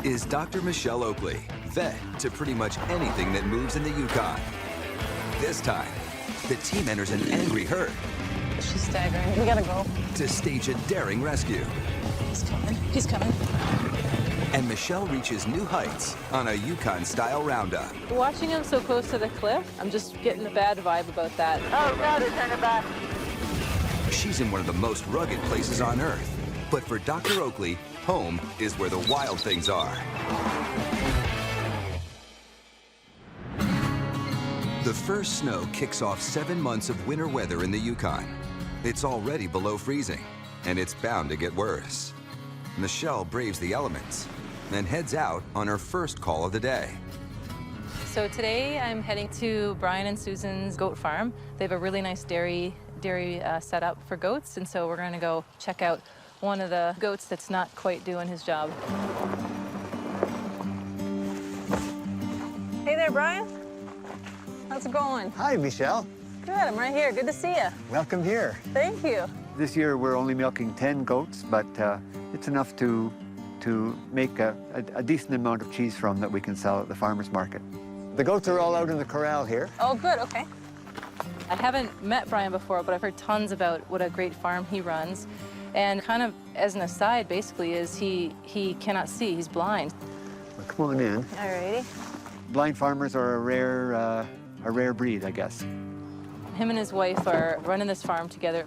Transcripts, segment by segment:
is Dr. Michelle Oakley, vet to pretty much anything that moves in the Yukon. This time, the team enters an angry herd She's staggering. We gotta go. to stage a daring rescue. He's coming. He's coming. And Michelle reaches new heights on a Yukon-style roundup. Watching him so close to the cliff, I'm just getting a bad vibe about that. Oh, no, they're turning back. She's in one of the most rugged places on Earth. But for Dr. Oakley, home is where the wild things are. The first snow kicks off 7 months of winter weather in the Yukon. It's already below freezing, and it's bound to get worse. Michelle braves the elements and heads out on her first call of the day. So today I'm heading to Brian and Susan's goat farm. They have a really nice dairy setup for goats, and so we're gonna go check out one of the goats that's not quite doing his job. Hey there, Brian. How's it going? Hi, Michelle. Good, I'm right here. Good to see you. Welcome here. Thank you. This year we're only milking 10 goats, but it's enough to make a decent amount of cheese from that we can sell at the farmer's market. The goats are all out in the corral here. Oh, good, okay. I haven't met Brian before, but I've heard tons about what a great farm he runs. And kind of as an aside, basically, is he cannot see. He's blind. Well, come on in. Alrighty. Blind farmers are a rare breed, I guess. Him and his wife are running this farm together.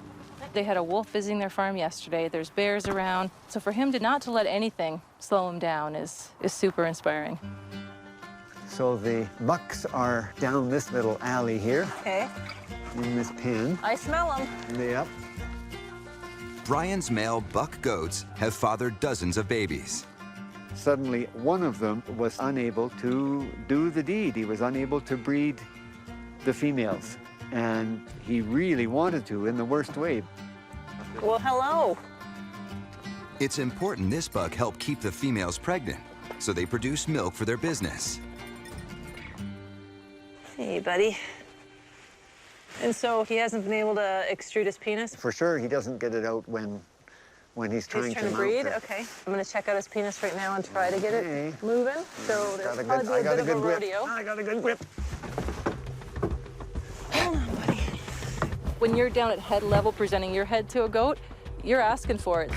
They had a wolf visiting their farm yesterday. There's bears around. So for him not to let anything slow him down is super inspiring. So the bucks are down this little alley here Okay. in this pen. I smell him. Yep. Brian's male buck goats have fathered dozens of babies. Suddenly, one of them was unable to do the deed. He was unable to breed the females. And he really wanted to in the worst way. Well, hello. It's important this buck help keep the females pregnant, so they produce milk for their business. Hey, buddy. And so he hasn't been able to extrude his penis? For sure, he doesn't get it out when he's trying He's trying to mount breed? the- Okay. I'm gonna check out his penis right now and try to get Okay. it moving. So there's probably I a got bit a of a good grip. rodeo. I got a good grip. Hold on, buddy. When you're down at head level presenting your head to a goat, you're asking for it.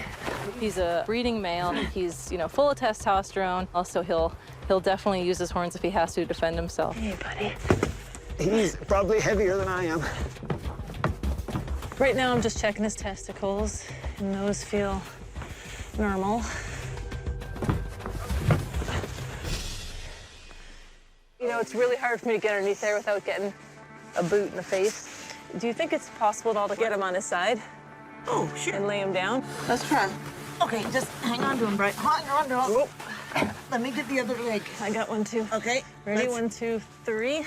He's a breeding male. He's, full of testosterone. Also, he'll definitely use his horns if he has to defend himself. Hey, buddy. He's probably heavier than I am. Right now, I'm just checking his testicles, and those feel normal. It's really hard for me to get underneath there without getting a boot in the face. Do you think it's possible at all to get him on his side? Oh, sure. And lay him down? Let's try. Okay, just hang on to him, Brian. Hang on to him. Whoa. Let me get the other leg. I got one, too. Okay. Ready? let's- 1, 2, 3.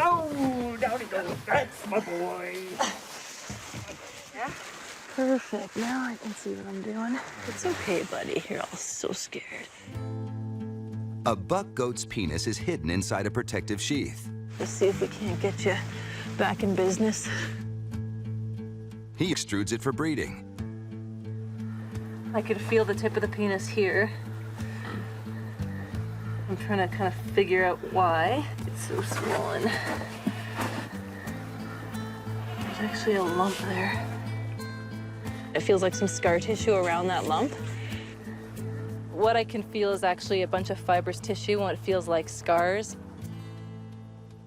Oh, down he goes. That's my boy. Yeah. Perfect. Now I can see what I'm doing. It's okay, buddy. You're all so scared. A buck goat's penis is hidden inside a protective sheath. Let's see if we can't get you back in business. He extrudes it for breeding. I could feel the tip of the penis here. I'm trying to kind of figure out why it's so swollen. There's actually a lump there. It feels like some scar tissue around that lump. What I can feel is actually a bunch of fibrous tissue and it feels like scars.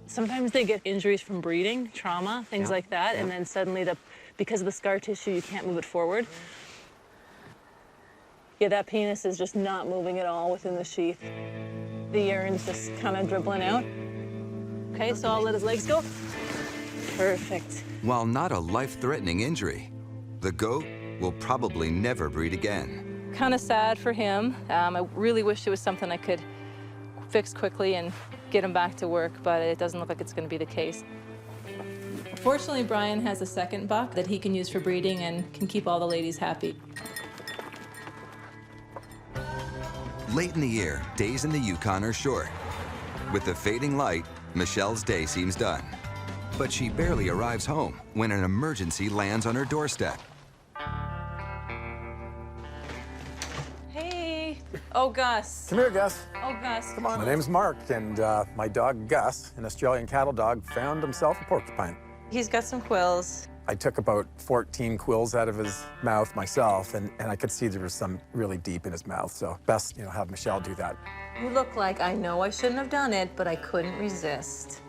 Sometimes they get injuries from breeding, trauma, things like that, and then suddenly, because of the scar tissue, you can't move it forward. Yeah, that penis is just not moving at all within the sheath. The urine's just kind of dribbling out. Okay, so I'll let his legs go. Perfect. While not a life-threatening injury, the goat will probably never breed again. Kind of sad for him. I really wish it was something I could fix quickly and get him back to work, but it doesn't look like it's going to be the case. Fortunately, Brian has a second buck that he can use for breeding and can keep all the ladies happy. Late in the year, days in the Yukon are short. With the fading light, Michelle's day seems done. But she barely arrives home when an emergency lands on her doorstep. Hey, Oh, Gus. Come here, Gus. Oh, Gus. Come on. My name's Mark, and my dog Gus, an Australian cattle dog, found himself a porcupine. He's got some quills. I took about 14 quills out of his mouth myself, and I could see there was some really deep in his mouth, so best, have Michelle do that. You look like I know I shouldn't have done it, but I couldn't resist.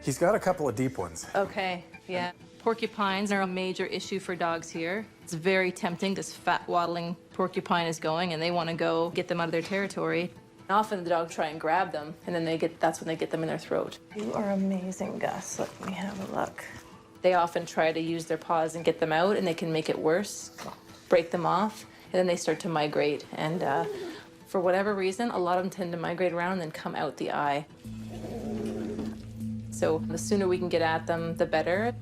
He's got a couple of deep ones. Okay, yeah. Porcupines are a major issue for dogs here. It's very tempting. This fat waddling porcupine is going, and they want to go get them out of their territory. Often the dogs try and grab them, and then that's when they get them in their throat. You are amazing, Gus. Let me have a look. They often try to use their paws and get them out, and they can make it worse, break them off, and then they start to migrate. And for whatever reason, a lot of them tend to migrate around and then come out the eye. So the sooner we can get at them, the better.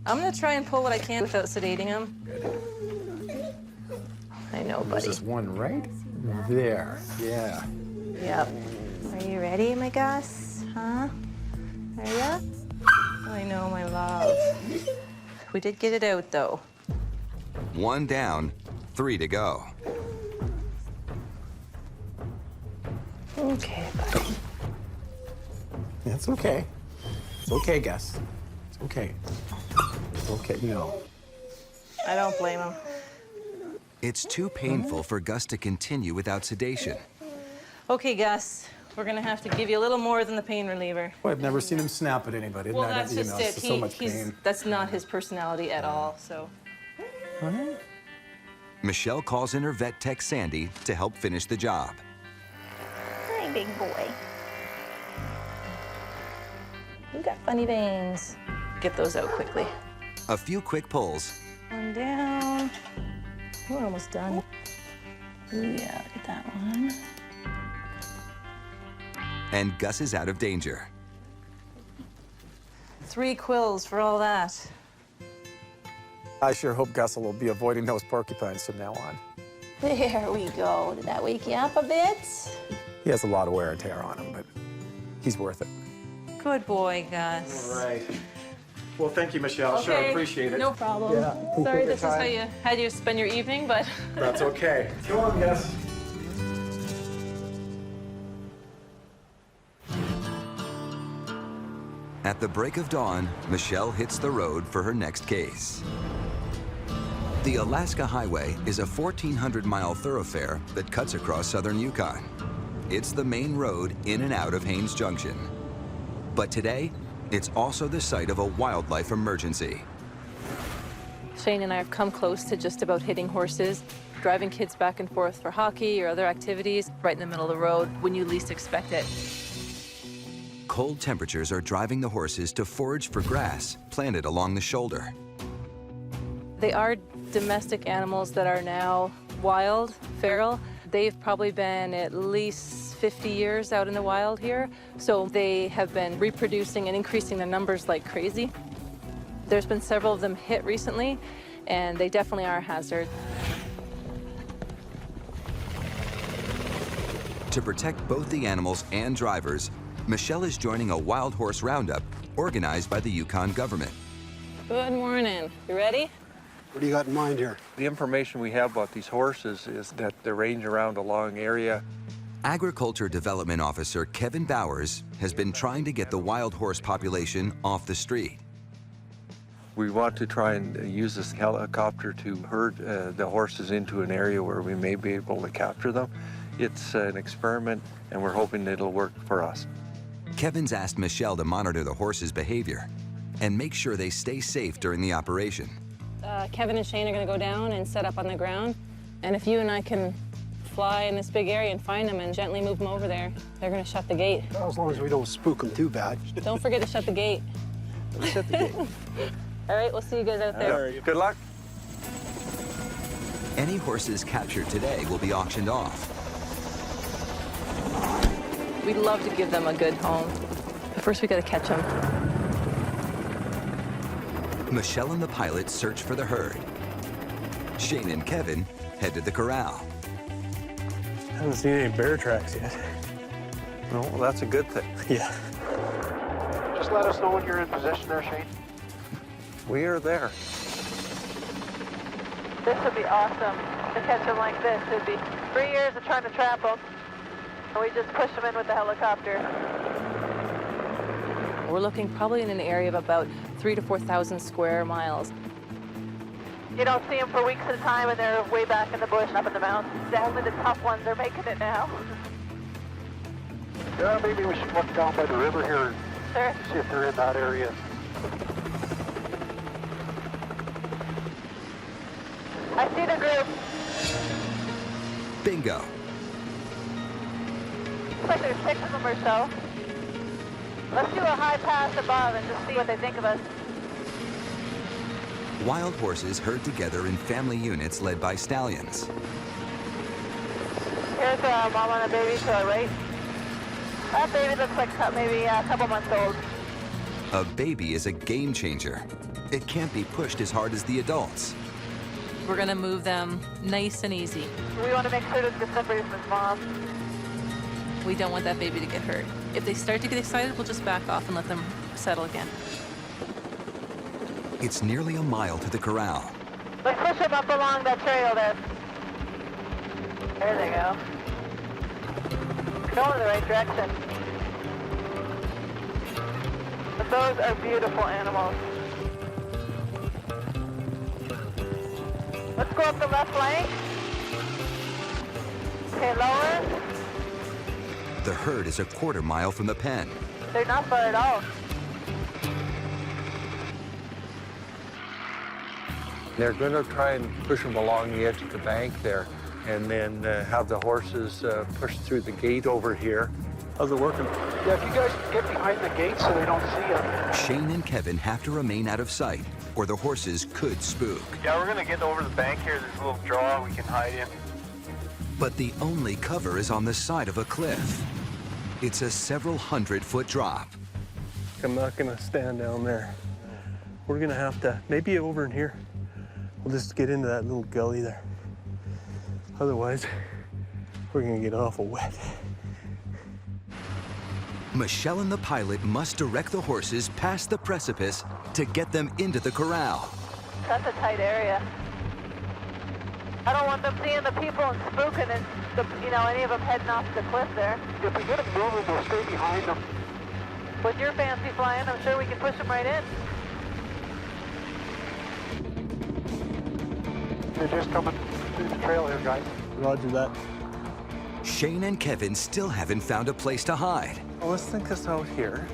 I'm gonna try and pull what I can without sedating them. I know, buddy. There's this one right there. Yeah. Yep. Are you ready, my Gus? Huh? Are ya? I know, my love. We did get it out, though. 1 down, 3 to go. Okay, buddy. It's okay. It's okay, Gus. It's okay. It's okay, I don't blame him. It's too painful for Gus to continue without sedation. Okay, Gus. We're gonna have to give you a little more than the pain reliever. Well, I've never seen him snap at anybody. Well, that's just it. So much pain. That's not his personality at all, so. Michelle calls in her vet tech, Sandy, to help finish the job. Hi, big boy. You got funny veins. Get those out quickly. A few quick pulls, One down. We're almost done. Ooh, yeah, look at that one. and Gus is out of danger. 3 quills for all that. I sure hope Gus will be avoiding those porcupines from now on. There we go. Did that wake you up a bit? He has a lot of wear and tear on him, but he's worth it. Good boy, Gus. All right. Well, thank you, Michelle. Sure, I appreciate it. No problem. Yeah. Sorry Take your this is how time. you had you spend your evening, but That's okay. Come on, Gus. At the break of dawn, Michelle hits the road for her next case. The Alaska Highway is a 1,400-mile thoroughfare that cuts across southern Yukon. It's the main road in and out of Haines Junction. But today, it's also the site of a wildlife emergency. Shane and I have come close to just about hitting horses, driving kids back and forth for hockey or other activities right in the middle of the road when you least expect it. Cold temperatures are driving the horses to forage for grass planted along the shoulder. They are domestic animals that are now wild, feral. They've probably been at least 50 years out in the wild here, so they have been reproducing and increasing their numbers like crazy. There's been several of them hit recently, and they definitely are a hazard. To protect both the animals and drivers, Michelle is joining a wild horse roundup organized by the Yukon government. Good morning. You ready? What do you got in mind here? The information we have about these horses is that they range around a long area. Agriculture Development Officer Kevin Bowers has been trying to get the wild horse population off the street. We want to try and use this helicopter to herd the horses into an area where we may be able to capture them. It's an experiment, and we're hoping it'll work for us. Kevin's asked Michelle to monitor the horses' behavior and make sure they stay safe during the operation. Kevin and Shane are going to go down and set up on the ground. And if you and I can fly in this big area and find them and gently move them over there, they're going to shut the gate. As long as we don't spook them too bad. Don't forget to shut the gate. Shut the gate. All right, we'll see you guys out there. Good luck. Any horses captured today will be auctioned off. We'd love to give them a good home, but first we got to catch them. Michelle and the pilot search for the herd. Shane and Kevin head to the corral. I haven't seen any bear tracks yet. No, well, that's a good thing. Yeah. Just let us know when you're in position there, Shane. We are there. This would be awesome to catch them like this. It'd be 3 years of trying to trap them, and we just push them in with the helicopter. We're looking probably in an area of about 3,000 to 4,000 square miles. You don't see them for weeks at a time, and they're way back in the bush, up in the mountains. Only the tough ones are making it now. Yeah, maybe we should look down by the river here and Sure. see if they're in that area. I see the group. Bingo. Looks like there's 6 of them or so. Let's do a high pass above and just see what they think of us. Wild horses herd together in family units led by stallions. Here's a mom and a baby to our right. That baby looks like maybe a couple months old. A baby is a game changer. It can't be pushed as hard as the adults. We're gonna move them nice and easy. We want to make sure that the separates from his mom. We don't want that baby to get hurt. If they start to get excited, we'll just back off and let them settle again. It's nearly a mile to the corral. Let's push them up along that trail there. There they go. Going in the right direction. But those are beautiful animals. Let's go up the left flank. Okay, lower. The herd is a quarter mile from the pen. They're not far at all. They're going to try and push them along the edge of the bank there, and then have the horses push through the gate over here. How's it working? Yeah, if you guys can get behind the gate so they don't see you. Shane and Kevin have to remain out of sight, or the horses could spook. Yeah, we're gonna get over the bank here. There's a little draw we can hide in. But the only cover is on the side of a cliff. It's a several 100-foot drop. I'm not gonna stand down there. We're gonna have to, maybe over in here. We'll just get into that little gully there. Otherwise, we're gonna get awful wet. Michelle and the pilot must direct the horses past the precipice to get them into the corral. That's a tight area. I don't want them seeing the people and spooking and, any of them heading off the cliff there. If we get them moving, we'll stay behind them. With your fancy flying, I'm sure we can push them right in. They're just coming through the trail here, guys. Roger that. Shane and Kevin still haven't found a place to hide. Well, let's think this out here.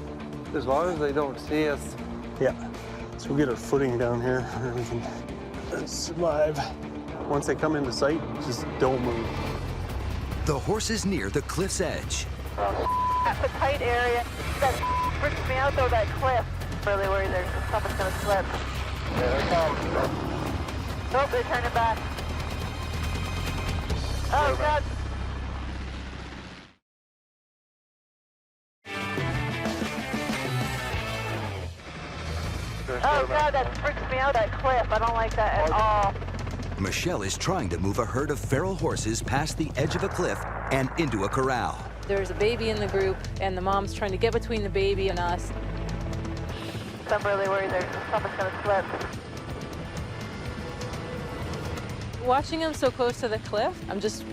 As long as they don't see us. Yeah. So we'll get our footing down here, and we can survive. Once they come into sight, just don't move. The horses near the cliff's edge. That's a tight area. That freaks me out though, that cliff. Really worried there's something's gonna slip. There they come. Oh, they're turning back. Oh, God. Oh, God, that freaks me out, that cliff. I don't like that at all. Michelle is trying to move a herd of feral horses past the edge of a cliff and into a corral. There's a baby in the group, and the mom's trying to get between the baby and us. I'm really worried there's something's gonna slip. Watching them so close to the cliff, I'm just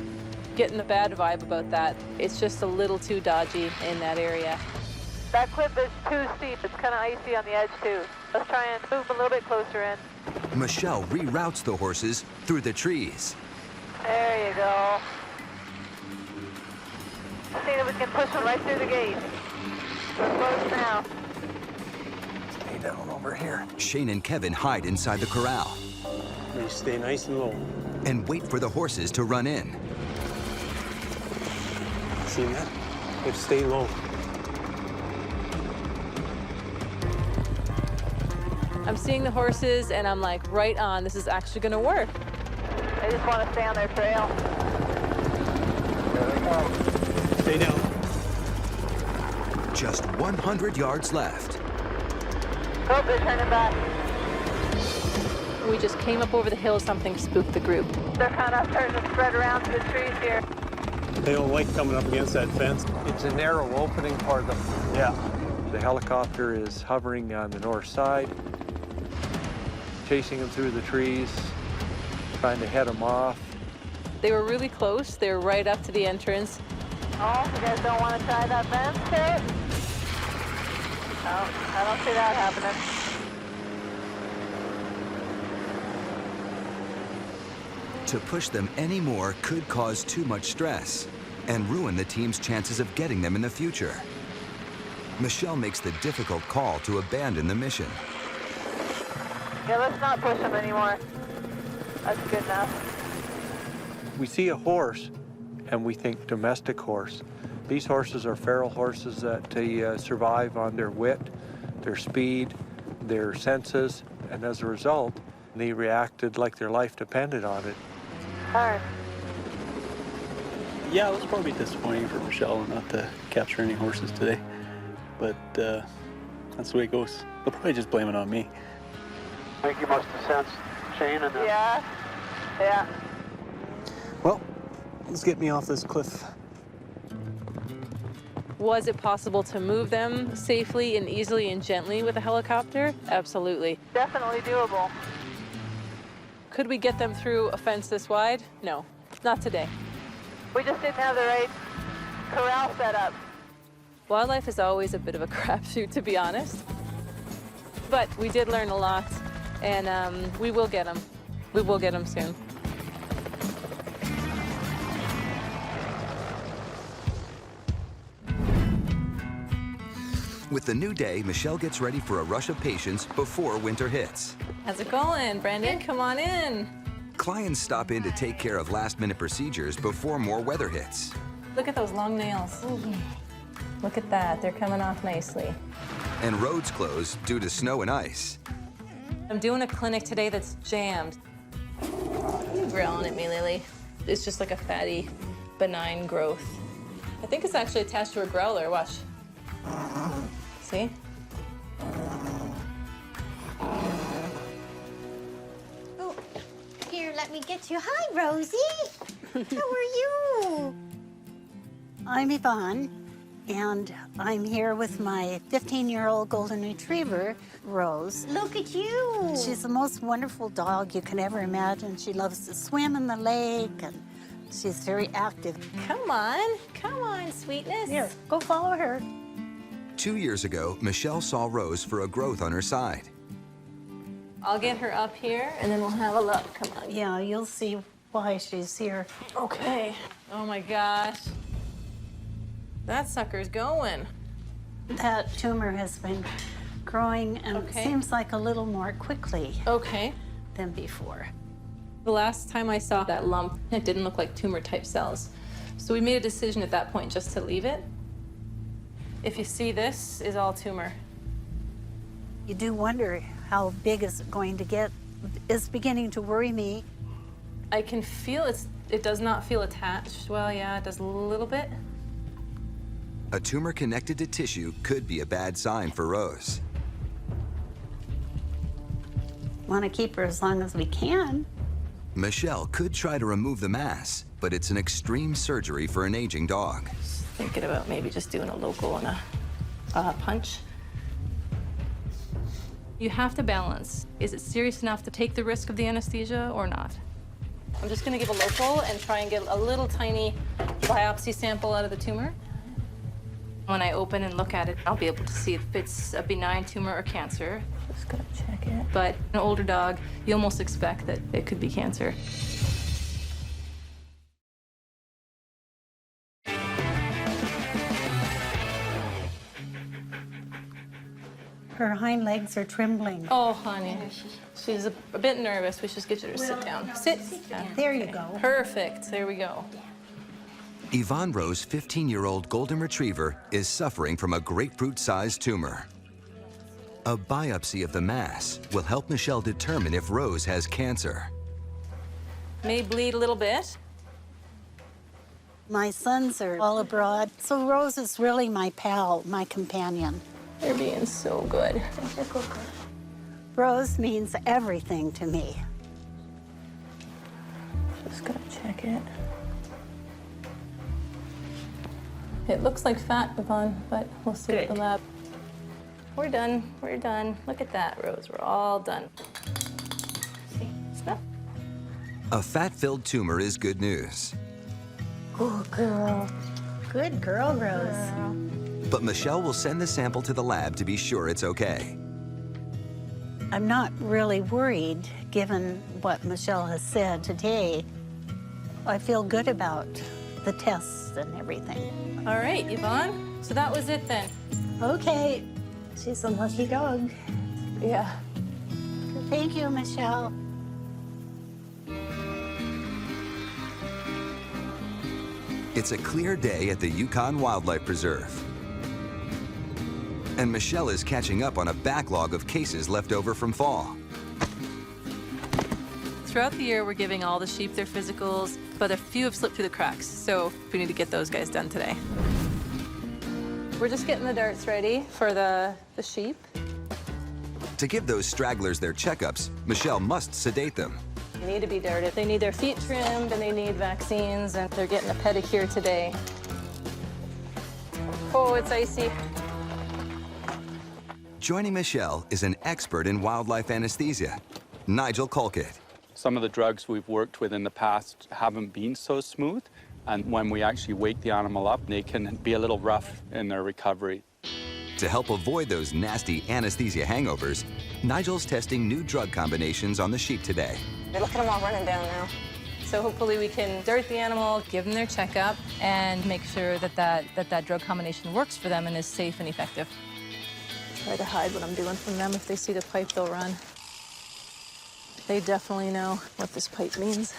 getting a bad vibe about that. It's just a little too dodgy in that area. That cliff is too steep. It's kind of icy on the edge, too. Let's try and move a little bit closer in. Michelle reroutes the horses through the trees. There you go. See if we can push them right through the gate. We're close now. Stay down over here. Shane and Kevin hide inside the corral We stay nice and low. and wait for the horses to run in. See that? We have to stay low. I'm seeing the horses, and I'm like, right on. This is actually going to work. They just want to stay on their trail. There they come. Stay down. Just 100 yards left. Oh, they're turning back. We just came up over the hill. Something spooked the group. They're kind of starting to spread around to the trees here. They don't like coming up against that fence. It's a narrow opening for them. Yeah. The helicopter is hovering on the north side, chasing them through the trees. trying to head them off. They were really close. They were right up to the entrance. Oh, you guys don't want to try that fence, Kate? No, I don't see that happening. To push them any more could cause too much stress and ruin the team's chances of getting them in the future. Michelle makes the difficult call to abandon the mission. Yeah, let's not push them anymore. That's good enough. We see a horse and we think domestic horse. These horses are feral horses that they survive on their wit, their speed, their senses, and as a result, they reacted like their life depended on it. All right. Yeah, it was probably disappointing for Michelle not to capture any horses today, but that's the way it goes. They'll probably just blame it on me. I think you must have sensed Shane and Yeah. Yeah. Well, let's get me off this cliff. Was it possible to move them safely and easily and gently with a helicopter? Absolutely. Definitely doable. Could we get them through a fence this wide? No, not today. We just didn't have the right corral set up. Wildlife is always a bit of a crapshoot, to be honest. But we did learn a lot, and we will get them. We will get them soon. With the new day, Michelle gets ready for a rush of patients before winter hits. How's it going, Brandon? Come on in. Clients stop in to take care of last-minute procedures before more weather hits. Look at those long nails. Look at that. They're coming off nicely. And roads close due to snow and ice. I'm doing a clinic today that's jammed. You're growling at me, Lily. It's just like a fatty, benign growth. I think it's actually attached to a growler. Watch. See? Oh, here, let me get you. Hi, Rosie. How are you? I'm Yvonne, and I'm here with my 15-year-old golden retriever, Rose. Look at you. She's the most wonderful dog you can ever imagine. She loves to swim in the lake, and she's very active. Come on, sweetness. Here, go follow her. 2 years ago, Michelle saw Rose for a growth on her side. I'll get her up here, and then we'll have a look. Come on. Yeah, you'll see why she's here. Okay. Oh my gosh. That sucker's going. That tumor has been growing and Okay. seems like a little more quickly Okay. than before. The last time I saw that lump, it didn't look like tumor-type cells. So we made a decision at that point just to leave it. If you see, this is all tumor. You do wonder how big is it going to get. It's beginning to worry me. I can feel it does not feel attached. Well, yeah, it does a little bit. A tumor connected to tissue could be a bad sign for Rose. Want to keep her as long as we can. Michelle could try to remove the mass, but it's an extreme surgery for an aging dog. Thinking about maybe just doing a local and a punch. You have to balance. Is it serious enough to take the risk of the anesthesia or not? I'm just gonna give a local and try and get a little tiny biopsy sample out of the tumor. When I open and look at it, I'll be able to see if it's a benign tumor or cancer. Just gonna check it. But an older dog, you almost expect that it could be cancer. Her hind legs are trembling. Oh, honey. She's a bit nervous. We should get her to sit down. Sit. There you go. Perfect. There we go. Yvonne Rose's 15-year-old golden retriever is suffering from a grapefruit-sized tumor. A biopsy of the mass will help Michelle determine if Rose has cancer. May bleed a little bit. My sons are all abroad, so Rose is really my pal, my companion. You're being so good. Rose means everything to me. Just gonna check it. It looks like fat, Yvonne, but we'll see at the lab. We're done. We're done. Look at that, Rose. We're all done. See? Smell? A fat-filled tumor is good news. Good girl. Good girl, Rose. But Michelle will send the sample to the lab to be sure it's okay. I'm not really worried, given what Michelle has said today. I feel good about the tests and everything. All right, Yvonne. So that was it then. Okay, she's a lucky dog. Yeah. Thank you, Michelle. It's a clear day at the Yukon Wildlife Preserve. And Michelle is catching up on a backlog of cases left over from fall. Throughout the year, we're giving all the sheep their physicals, but a few have slipped through the cracks, so we need to get those guys done today. We're just getting the darts ready for the sheep. To give those stragglers their checkups, Michelle must sedate them. They need to be darted. They need their feet trimmed, and they need vaccines, and they're getting a pedicure today. Oh, it's icy. Joining Michelle is an expert in wildlife anesthesia, Nigel Colquitt. Some of the drugs we've worked with in the past haven't been so smooth, and when we actually wake the animal up, they can be a little rough in their recovery. To help avoid those nasty anesthesia hangovers, Nigel's testing new drug combinations on the sheep today. Look at them all running down now. So hopefully we can dart the animal, give them their checkup, and make sure that drug combination works for them and is safe and effective. Try to hide what I'm doing from them. If they see the pipe, they'll run. They definitely know what this pipe means.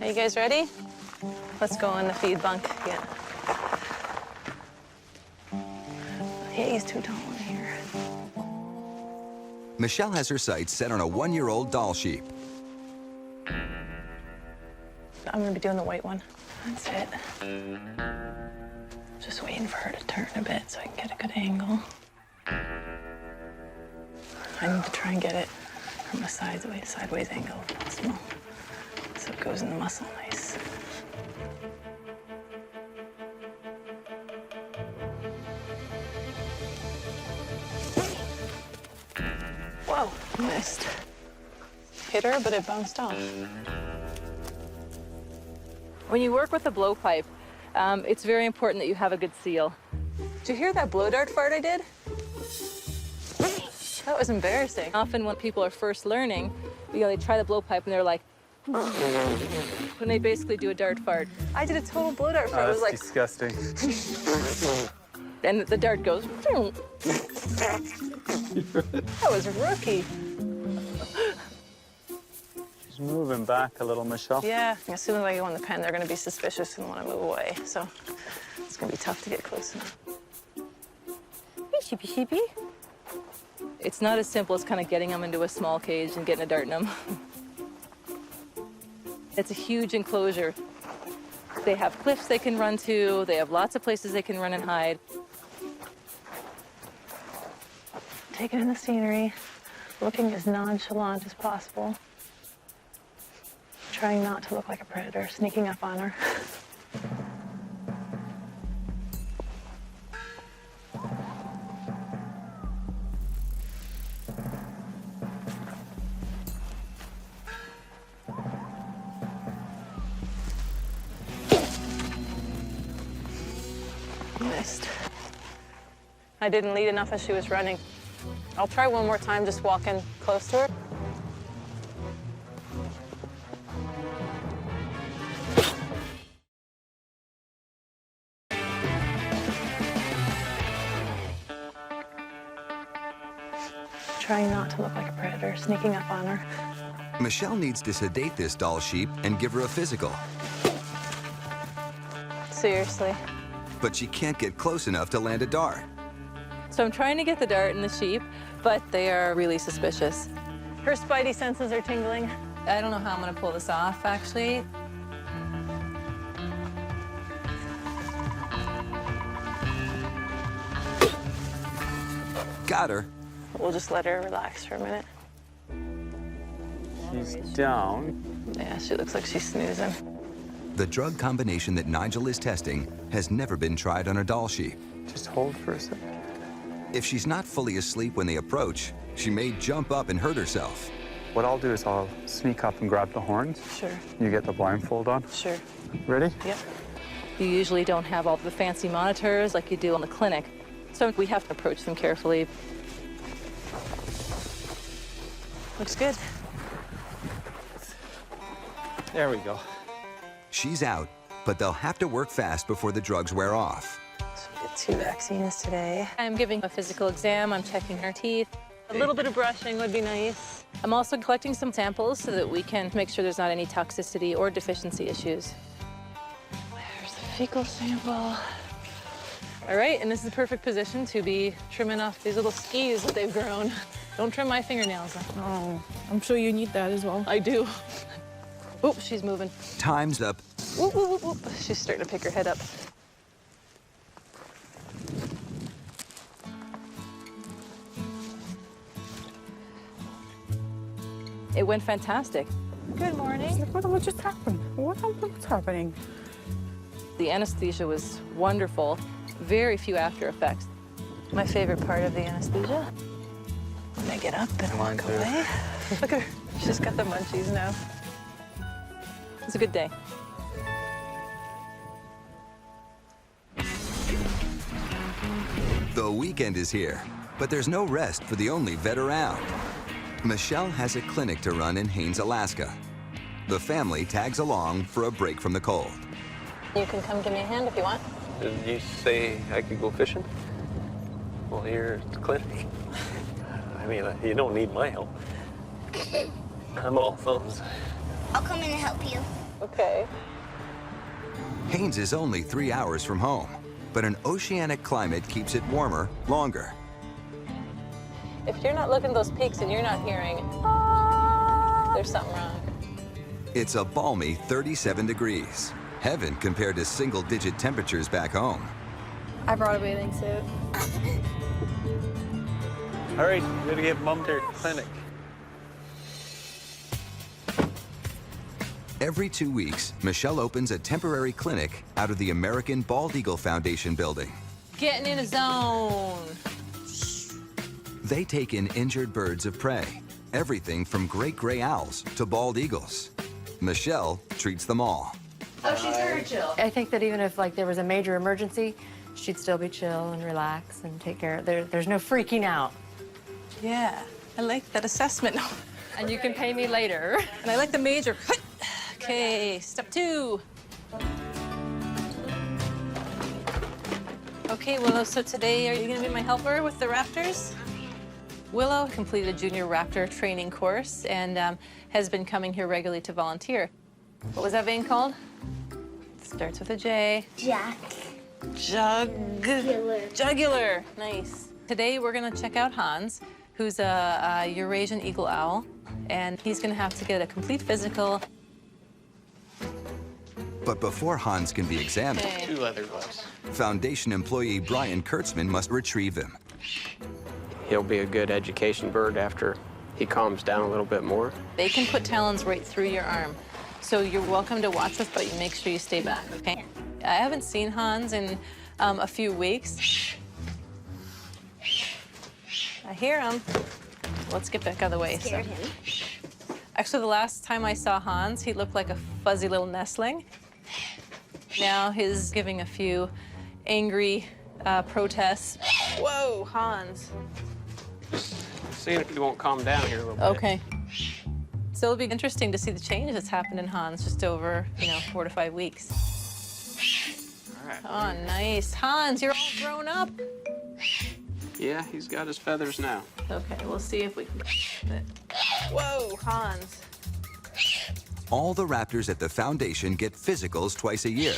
Are you guys ready? Let's go in the feed bunk again. Yeah, he's too tall in here. Michelle has her sights set on a 1-year-old doll sheep. I'm gonna be doing the white one. That's it. Just waiting for her to turn a bit so I can get a good angle. I need to try and get it from a sideways angle if possible, so it goes in the muscle nice. Whoa, missed. Hit her, but it bounced off. When you work with a blowpipe, it's very important that you have a good seal. Did you hear that blow dart fart I did? That was embarrassing. Often when people are first learning, they try the blowpipe and they're like, when they basically do a dart fart. I did a total blow dart fart. Oh, It was like, disgusting. and the dart goes. That was rookie. She's moving back a little, Michelle. Yeah, as soon as I go in the pen, they're gonna be suspicious and wanna move away. So it's gonna be tough to get close enough. Hey, sheepy, sheepy. It's not as simple as kind of getting them into a small cage and getting a dart in them. It's a huge enclosure. They have cliffs they can run to. They have lots of places they can run and hide. Taking in the scenery, looking as nonchalant as possible. Trying not to look like a predator, sneaking up on her. Missed. I didn't lead enough as she was running. I'll try one more time, just walking close to her. Trying not to look like a predator, sneaking up on her. Michelle needs to sedate this doll sheep and give her a physical. Seriously. But she can't get close enough to land a dart. So I'm trying to get the dart in the sheep, but they are really suspicious. Her spidey senses are tingling. I don't know how I'm gonna pull this off, actually. Got her. We'll just let her relax for a minute. She's down. Yeah, she looks like she's snoozing. The drug combination that Nigel is testing has never been tried on a doll sheep. Just hold for a second. If she's not fully asleep when they approach, she may jump up and hurt herself. What I'll do is I'll sneak up and grab the horns. Sure. You get the blindfold on. Sure. Ready? Yep. You usually don't have all the fancy monitors like you do in the clinic, so we have to approach them carefully. Looks good. There we go. She's out, but they'll have to work fast before the drugs wear off. So we get 2 vaccines today. I'm giving a physical exam. I'm checking her teeth. A little bit of brushing would be nice. I'm also collecting some samples so that we can make sure there's not any toxicity or deficiency issues. There's the fecal sample. All right, and this is the perfect position to be trimming off these little skis that they've grown. Don't trim my fingernails. Oh, I'm sure you need that as well. I do. Oop, she's moving. Time's up. Whoop, whoop, whoop, whoop. She's starting to pick her head up. It went fantastic. Good morning. What just happened? What's happening? The anesthesia was wonderful. Very few after effects. My favorite part of the anesthesia. When I get up and walk away. Look at her. She's got the munchies now. It's a good day. The weekend is here, but there's no rest for the only vet around. Michelle has a clinic to run in Haines, Alaska. The family tags along for a break from the cold. You can come give me a hand if you want. Did you say I could go fishing? Well, here's the clinic. I mean, you don't need my help. I'm all thumbs. I'll come in and help you. Okay. Haines is only 3 hours from home, but an oceanic climate keeps it warmer longer. If you're not looking at those peaks and you're not hearing, there's something wrong. It's a balmy 37 degrees. Heaven compared to single-digit temperatures back home. I brought a bathing suit. All right, we're gonna get Mom to her clinic. Every 2 weeks, Michelle opens a temporary clinic out of the American Bald Eagle Foundation building. Getting in a zone. They take in injured birds of prey, everything from great gray owls to bald eagles. Michelle treats them all. Oh, she's very chill. I think that even if there was a major emergency, she'd still be chill and relax and take care of there's no freaking out. Yeah, I like that assessment. And you can pay me later. And I like the major. Okay, step 2. Okay, Willow, so today are you gonna be my helper with the raptors? Willow completed a junior raptor training course and has been coming here regularly to volunteer. What was that vein called? Starts with a J. Jugular. Nice. Today we're gonna check out Hans, who's a Eurasian eagle owl, and he's gonna have to get a complete physical. But before Hans can be examined, 2 leather gloves. Foundation employee Brian Kurtzman must retrieve him. He'll be a good education bird after he calms down a little bit more. They can put talons right through your arm. So you're welcome to watch us, but you make sure you stay back, okay? I haven't seen Hans in a few weeks. I hear him. Let's get back out of the way. Scared him. Actually, the last time I saw Hans, he looked like a fuzzy little nestling. Now he's giving a few angry protests. Whoa, Hans. Seeing if he won't calm down here a little bit. Okay. So it'll be interesting to see the change that's happened in Hans just over, 4 to 5 weeks. All right. Oh, nice. Hans, you're all grown up. Yeah, he's got his feathers now. Okay, we'll see if we can get it. Whoa, Hans. All the raptors at the foundation get physicals twice a year,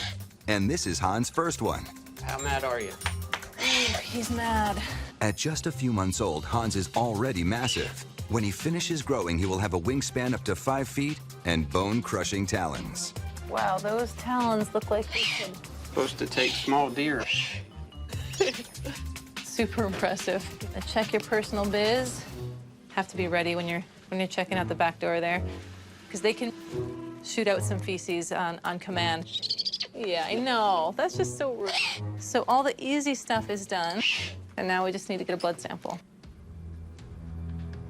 and this is Hans' first one. How mad are you? He's mad. At just a few months old, Hans is already massive. When he finishes growing, he will have a wingspan up to 5 feet and bone-crushing talons. Wow, those talons look like they could. Supposed to take small deer. Super impressive. Now check your personal biz. Have to be ready when you're checking out the back door there, because they can shoot out some feces on command. Yeah, I know. That's just so rude. So all the easy stuff is done, and now we just need to get a blood sample.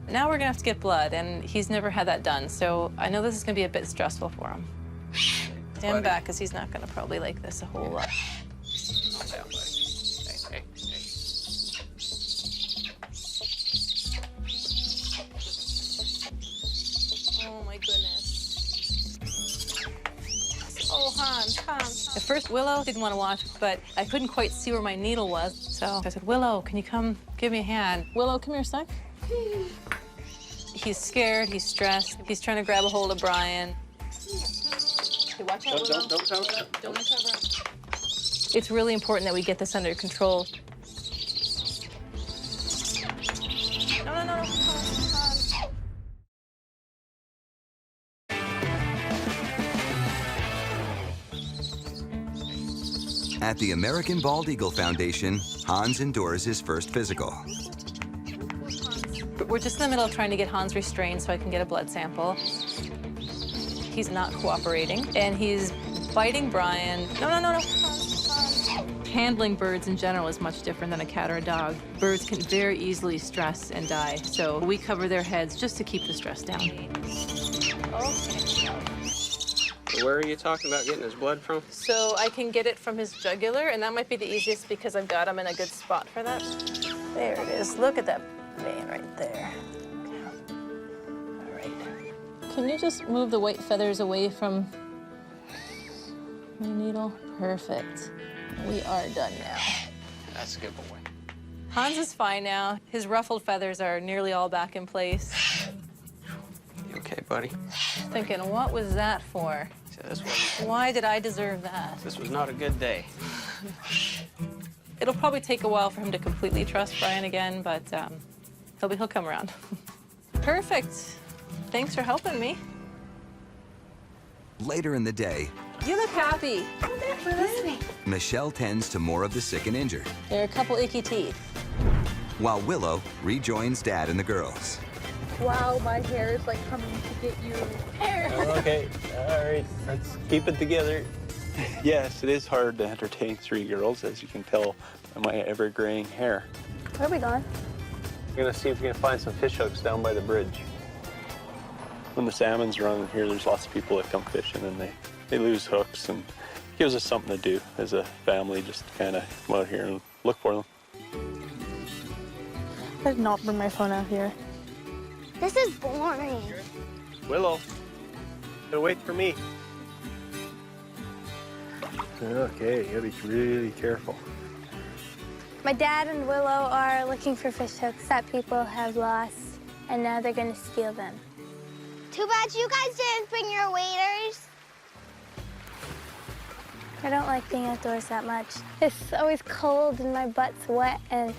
Now we're gonna have to get blood, and he's never had that done, so I know this is gonna be a bit stressful for him. Stand back, because he's not gonna probably like this a whole lot. Oh my goodness. Oh, Hans. At first, Willow didn't want to watch, but I couldn't quite see where my needle was. So I said, Willow, can you come give me a hand? Willow, come here a sec. He's scared, he's stressed. He's trying to grab a hold of Brian. Okay, watch out, Willow. Don't uncover him. It's really important that we get this under control. No. At the American Bald Eagle Foundation, Hans endures his first physical. We're just in the middle of trying to get Hans restrained so I can get a blood sample. He's not cooperating, and he's biting Brian. No. Hans. Handling birds in general is much different than a cat or a dog. Birds can very easily stress and die, so we cover their heads just to keep the stress down. Okay. Where are you talking about getting his blood from? So I can get it from his jugular, and that might be the easiest because I've got him in a good spot for that. There it is. Look at that vein right there. All right. Can you just move the white feathers away from my needle? Perfect. We are done now. That's a good boy. Hans is fine now. His ruffled feathers are nearly all back in place. You okay, buddy? Thinking, what was that for? Why did I deserve that? This was not a good day. It'll probably take a while for him to completely trust Brian again, but he'll come around. Perfect. Thanks for helping me. Later in the day, You look happy. Michelle tends to more of the sick and injured, There are a couple icky teeth. while Willow rejoins Dad and the girls. Wow, my hair is like coming to get you. Okay, all right, let's keep it together. Yes, it is hard to entertain 3 girls, as you can tell by my ever-graying hair. Where are we going? We're gonna see if we can find some fish hooks down by the bridge. When the salmon's running here, there's lots of people that come fishing, and they lose hooks, and it gives us something to do as a family, just kind of come out here and look for them. I did not bring my phone out here. This is boring. Willow, so wait for me. Okay, you gotta be really careful. My dad and Willow are looking for fish hooks that people have lost, and now they're gonna steal them. Too bad you guys didn't bring your waders. I don't like being outdoors that much. It's always cold and my butt's wet, and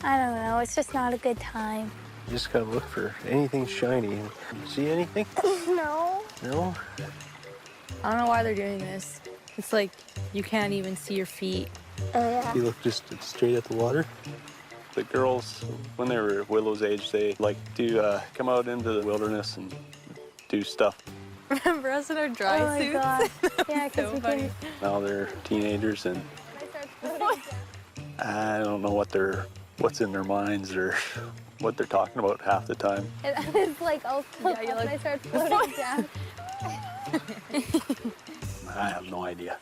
I don't know, it's just not a good time. You just gotta look for anything shiny. See anything? No. No? I don't know why they're doing this. It's like you can't even see your feet. Oh, yeah. You look just straight at the water. The girls, when they were Willow's age, they like to come out into the wilderness and do stuff. Remember us in our dry Oh my suits? God. Yeah, because we can... Now they're teenagers, and I don't know what's in their minds or what they're talking about half the time. It's like all filled up and I start floating down. I have no idea.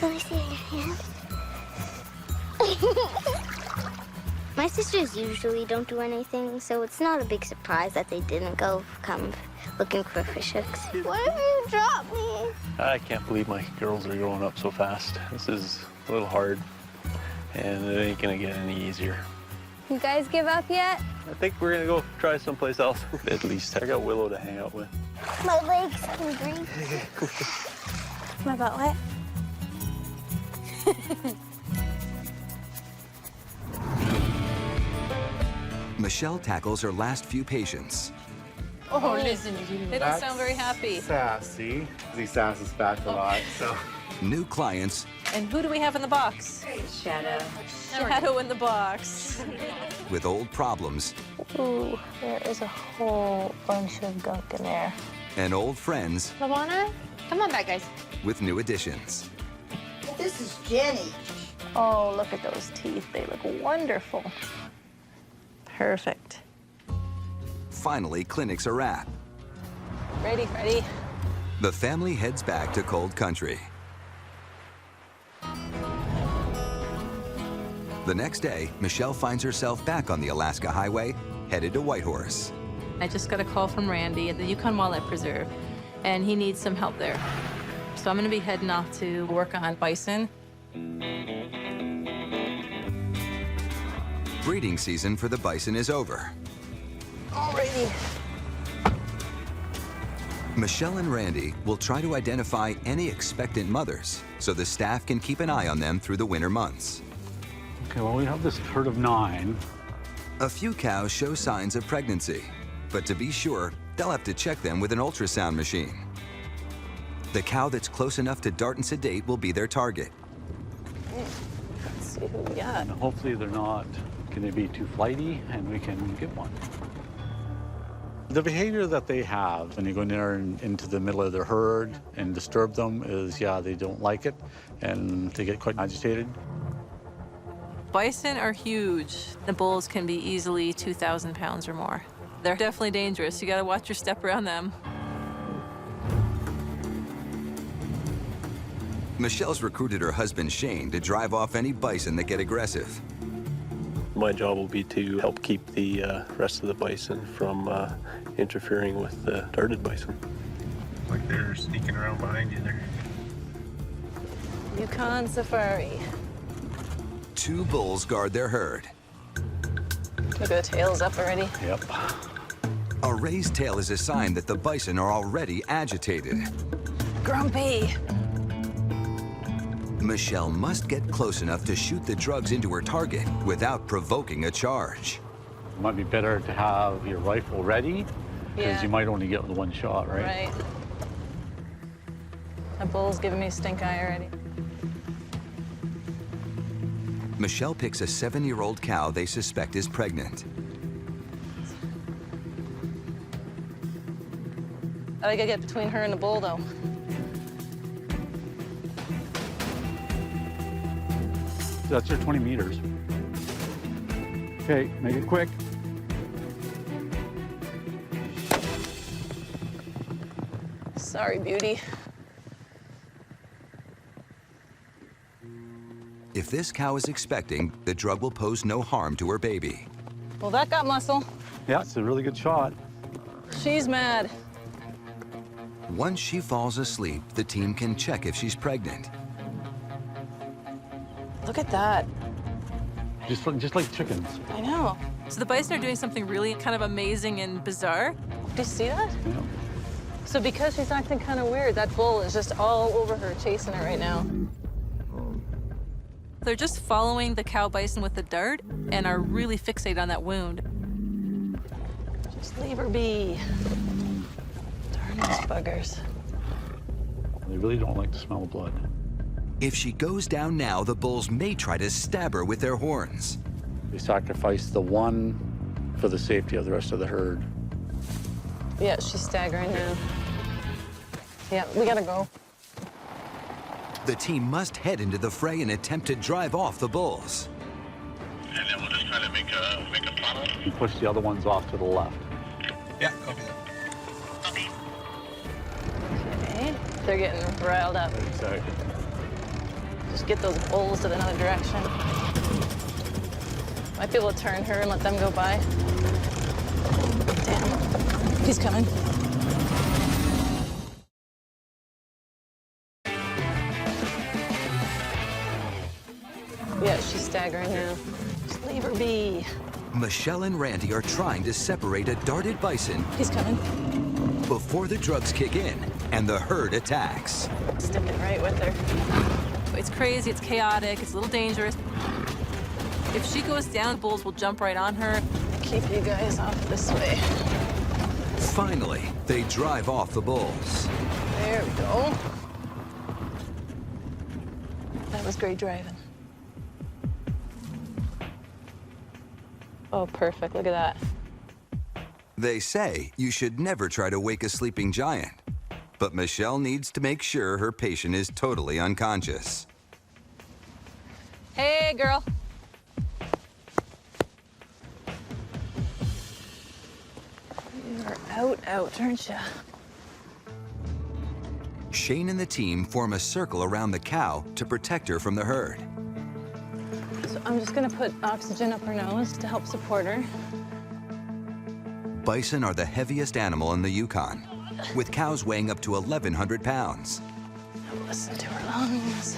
Let me see your hand. My sisters usually don't do anything, so it's not a big surprise that they didn't come looking for fish hooks. What if you drop me? I can't believe my girls are growing up so fast. This is a little hard, and it ain't gonna get any easier. You guys give up yet? I think we're gonna go try someplace else. At least I got Willow to hang out with. My leg's hungry. My butt wet? Michelle tackles her last few patients. Oh, listen, they don't sound very happy. Sassy. He sasses back a lot, so. New clients And who do we have in the box? Shadow. Shadow in the box. with old problems Ooh, there is a whole bunch of gunk in there. and old friends Lavana? Come on back, guys. with new additions. This is Jenny. Oh, look at those teeth. They look wonderful. Perfect. finally clinics a wrap. Ready, ready. The family heads back to cold country. The next day, Michelle finds herself back on the Alaska Highway, headed to Whitehorse. I just got a call from Randy at the Yukon Wildlife Preserve, and he needs some help there. So I'm gonna be heading off to work on bison. Breeding season for the bison is over. Alrighty. Michelle and Randy will try to identify any expectant mothers so the staff can keep an eye on them through the winter months. Okay, well, we have this herd of 9. A few cows show signs of pregnancy, but to be sure, they'll have to check them with an ultrasound machine. The cow that's close enough to dart and sedate will be their target. Let's see who we got. And hopefully they're not, can they be too flighty, and we can get one. The behavior that they have when you go in there and into the middle of their herd and disturb them is, yeah, they don't like it, and they get quite agitated. Bison are huge. The bulls can be easily 2,000 pounds or more. They're definitely dangerous. You gotta watch your step around them. Michelle's recruited her husband Shane to drive off any bison that get aggressive. My job will be to help keep the rest of the bison from interfering with the darted bison. Like they're sneaking around behind you there. Yukon Safari. 2 bulls guard their herd. Look at the tails up already. Yep. A raised tail is a sign that the bison are already agitated. Grumpy. Michelle must get close enough to shoot the drugs into her target without provoking a charge. It might be better to have your rifle ready, because Yeah. you might only get with one shot, right? Right. A bull's giving me stink eye already. Michelle picks a 7-year-old cow they suspect is pregnant. I gotta get between her and the bull, though. That's your 20 meters. Okay, make it quick. Sorry, beauty. If this cow is expecting, the drug will pose no harm to her baby. Well, that got muscle. Yeah, it's a really good shot. She's mad. Once she falls asleep, the team can check if she's pregnant. Look at that. Just like chickens. I know. So the bison are doing something really kind of amazing and bizarre. Do you see that? Yeah. So because she's acting kind of weird, that bull is just all over her, chasing her right now. They're just following the cow bison with the dart and are really fixated on that wound. Just leave her be. Darn these buggers. They really don't like the smell of blood. If she goes down now, the bulls may try to stab her with their horns. They sacrifice the one for the safety of the rest of the herd. Yeah, she's staggering now. Yeah, we gotta go. The team must head into the fray and attempt to drive off the bulls. And then we'll just try to make a plan on it. You push the other ones off to the left. Yeah, copy that. Okay, they're getting riled up. Exactly. Just get those bulls to another direction. Might be able to turn her and let them go by. Damn, he's coming. Yeah, she's staggering now. Just leave her be. Michelle and Randy are trying to separate a darted bison He's coming. before the drugs kick in and the herd attacks. Sticking right with her. It's crazy, it's chaotic, it's a little dangerous. If she goes down, bulls will jump right on her. Keep you guys off this way. Finally, they drive off the bulls. There we go. That was great driving. Oh, perfect, look at that. They say you should never try to wake a sleeping giant, but Michelle needs to make sure her patient is totally unconscious. Hey, girl. out, aren't you? Shane and the team form a circle around the cow to protect her from the herd. So I'm just gonna put oxygen up her nose to help support her. Bison are the heaviest animal in the Yukon, with cows weighing up to 1,100 pounds. Listen to her lungs.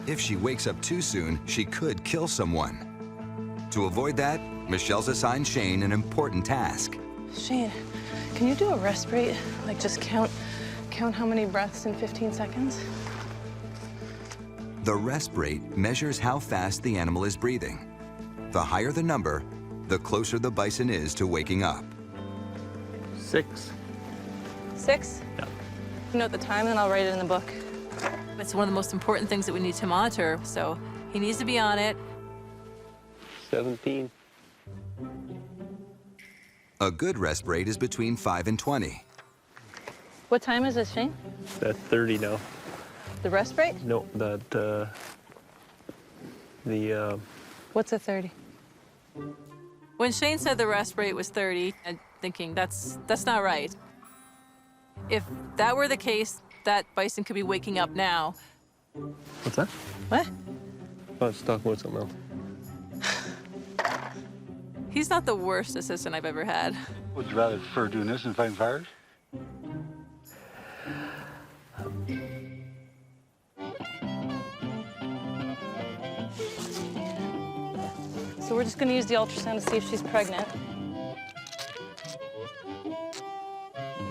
If she wakes up too soon, she could kill someone. To avoid that, Michelle's assigned Shane an important task. Shane, can you do a respirate? Like just count how many breaths in 15 seconds? The respirate measures how fast the animal is breathing. The higher the number, the closer the bison is to waking up. 6. 6? Yeah. Note the time, and I'll write it in the book. It's one of the most important things that we need to monitor, so he needs to be on it. 17. A good respirate is between 5 and 20. What time is this, Shane? That's 30 now. The respirate? No, that, What's a 30? When Shane said the respirate was 30, I'm thinking that's not right. If that were the case, that bison could be waking up now. What's that? What? I was talking about something else. He's not the worst assistant I've ever had. Would you rather prefer doing this than fighting fires? So we're just gonna use the ultrasound to see if she's pregnant.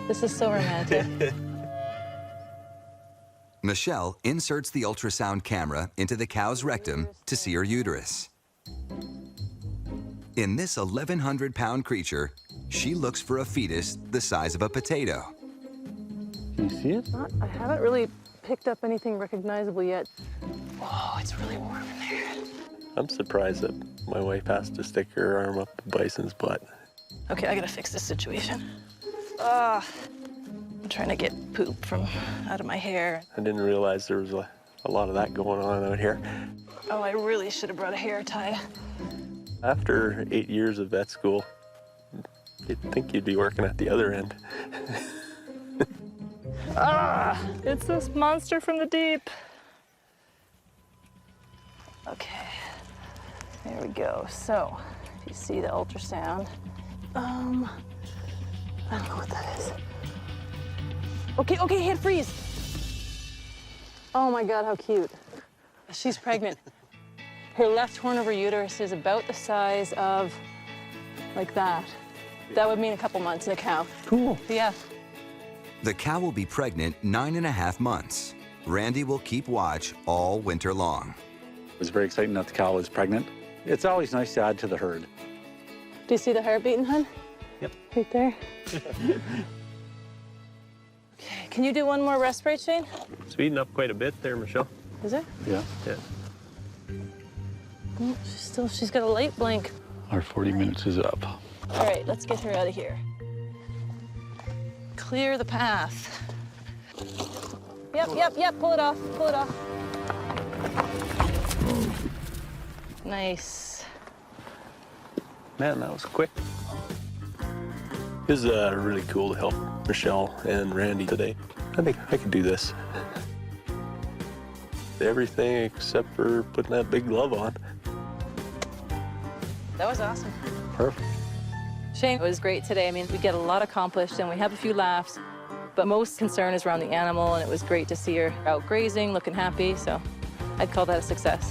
This is so romantic. Michelle inserts the ultrasound camera into the cow's rectum to see her uterus. In this 1,100-pound creature, she looks for a fetus the size of a potato. Can you see it? I haven't really picked up anything recognizable yet. Whoa, it's really warm in there. I'm surprised that my wife has to stick her arm up the bison's butt. Okay, I gotta fix this situation. I'm trying to get poop from out of my hair. I didn't realize there was a lot of that going on out here. Oh, I really should have brought a hair tie. After 8 years of vet school, you'd think you'd be working at the other end. It's this monster from the deep. Okay, there we go. So, if you see the ultrasound, I don't know what that is. Okay, hit freeze. Oh my God, how cute. She's pregnant. Her left horn of her uterus is about the size of, like that. That would mean a couple months in a cow. Cool. Yeah. The cow will be pregnant 9.5 months. Randy will keep watch all winter long. It was very exciting that the cow was pregnant. It's always nice to add to the herd. Do you see the heart beating, hun? Yep. Right there. Okay, can you do one more respirate, Shane? Speeding up quite a bit there, Michelle. Is it? Yeah. Yeah. Oh, she's got a light blink. Our 40 minutes is up. All right, let's get her out of here. Clear the path. Yep, pull it off. Nice. Man, that was quick. It was really cool to help Michelle and Randy today. I think I could do this. Everything except for putting that big glove on. That was awesome. Perfect. Shane, it was great today. I mean, we get a lot accomplished and we have a few laughs, but most concern is around the animal, and it was great to see her out grazing, looking happy, so I'd call that a success.